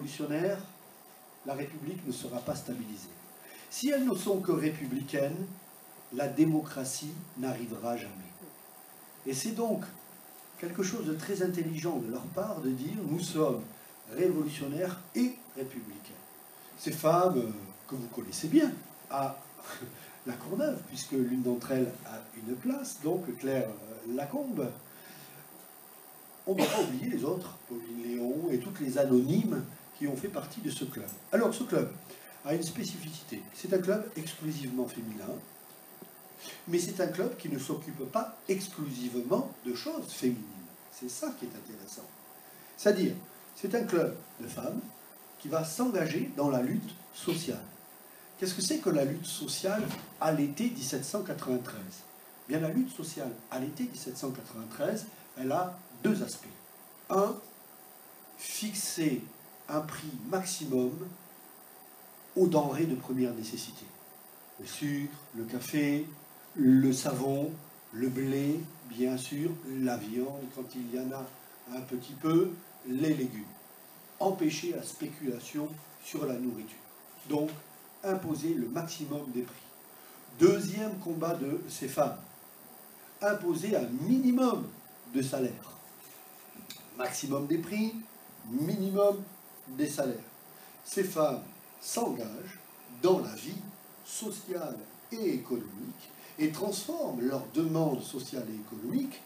révolutionnaires, la République ne sera pas stabilisée. Si elles ne sont que républicaines, la démocratie n'arrivera jamais. Et c'est donc quelque chose de très intelligent de leur part de dire nous sommes révolutionnaires et républicains. Ces femmes que vous connaissez bien à la Courneuve, puisque l'une d'entre elles a une place, donc Claire Lacombe, on ne va pas oublier les autres, Pauline Léon et toutes les anonymes qui ont fait partie de ce club. Alors ce club a une spécificité, c'est un club exclusivement féminin, mais c'est un club qui ne s'occupe pas exclusivement de choses féminines. C'est ça qui est intéressant. C'est-à-dire, c'est un club de femmes qui va s'engager dans la lutte sociale. Qu'est-ce que c'est que la lutte sociale à l'été 1793 ? Bien, la lutte sociale à l'été 1793, elle a deux aspects. Un, fixer un prix maximum aux denrées de première nécessité. Le sucre, le café, le savon, le blé, bien sûr, la viande quand il y en a un petit peu, les légumes. Empêcher la spéculation sur la nourriture. Donc, imposer le maximum des prix. Deuxième combat de ces femmes, imposer un minimum de salaire. Maximum des prix, minimum des salaires. Ces femmes s'engagent dans la vie sociale et économique et transforment leurs demandes sociales et économiques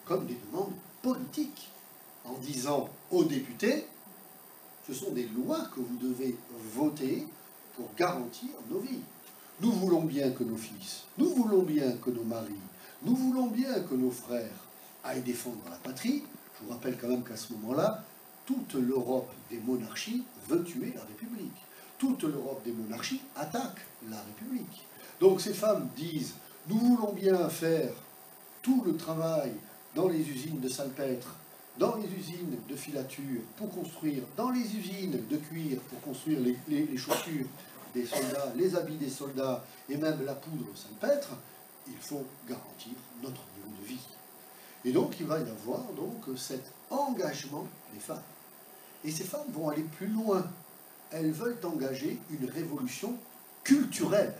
comme des demandes politiques, en disant aux députés, ce sont des lois que vous devez voter pour garantir nos vies. Nous voulons bien que nos fils, nous voulons bien que nos maris, nous voulons bien que nos frères aillent défendre la patrie. Je vous rappelle quand même qu'à ce moment-là, toute l'Europe des monarchies veut tuer la République. Toute l'Europe des monarchies attaque la République. Donc ces femmes disent, nous voulons bien faire tout le travail dans les usines de salpêtre, dans les usines de filature pour construire, dans les usines de cuir pour construire les chaussures des soldats, les habits des soldats et même la poudre salpêtre, il faut garantir notre niveau de vie. Et donc il va y avoir donc cet engagement des femmes. Et ces femmes vont aller plus loin. Elles veulent engager une révolution culturelle.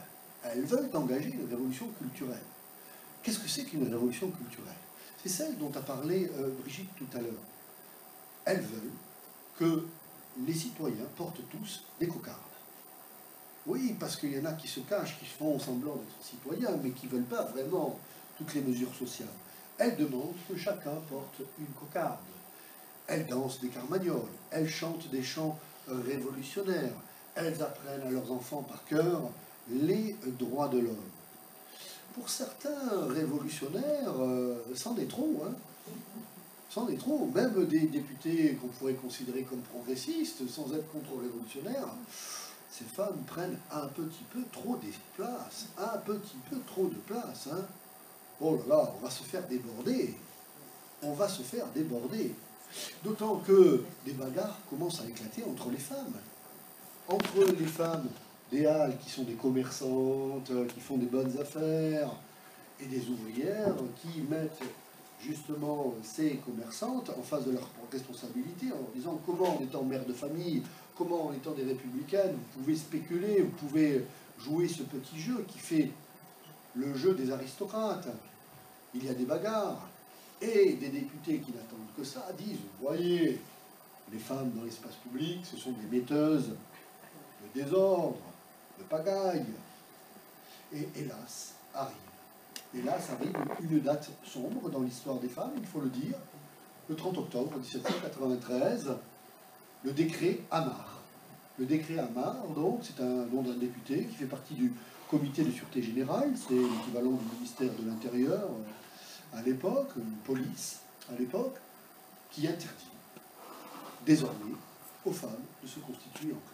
Elles veulent engager une révolution culturelle. Qu'est-ce que c'est qu'une révolution culturelle ? C'est celle dont a parlé Brigitte tout à l'heure. Elles veulent que les citoyens portent tous des cocardes. Oui, parce qu'il y en a qui se cachent, qui font semblant d'être citoyens, mais qui ne veulent pas vraiment toutes les mesures sociales. Elles demandent que chacun porte une cocarde. Elles dansent des carmagnoles, elles chantent des chants révolutionnaires, elles apprennent à leurs enfants par cœur les droits de l'homme. Pour certains révolutionnaires, c'en est trop, hein. C'en est trop. Même des députés qu'on pourrait considérer comme progressistes, sans être contre-révolutionnaires, ces femmes prennent un petit peu trop de place, un petit peu trop de place, hein. Oh là là, on va se faire déborder. On va se faire déborder. D'autant que des bagarres commencent à éclater entre les femmes. Entre les femmes des halles qui sont des commerçantes, qui font des bonnes affaires, et des ouvrières qui mettent justement ces commerçantes en face de leurs responsabilités en leur disant comment en étant mère de famille, comment en étant des républicaines, vous pouvez spéculer, vous pouvez jouer ce petit jeu qui fait le jeu des aristocrates. Il y a des bagarres. Et des députés qui n'attendent que ça disent, vous voyez, les femmes dans l'espace public, ce sont des metteuses de désordre, de pagaille. Et hélas, arrive une date sombre dans l'histoire des femmes, il faut le dire, le 30 octobre 1793, le décret Amar. Le décret Amar, donc, c'est un nom d'un député qui fait partie du comité de sûreté générale, c'est l'équivalent du ministère de l'Intérieur à l'époque, une police à l'époque, qui interdit désormais aux femmes de se constituer en club.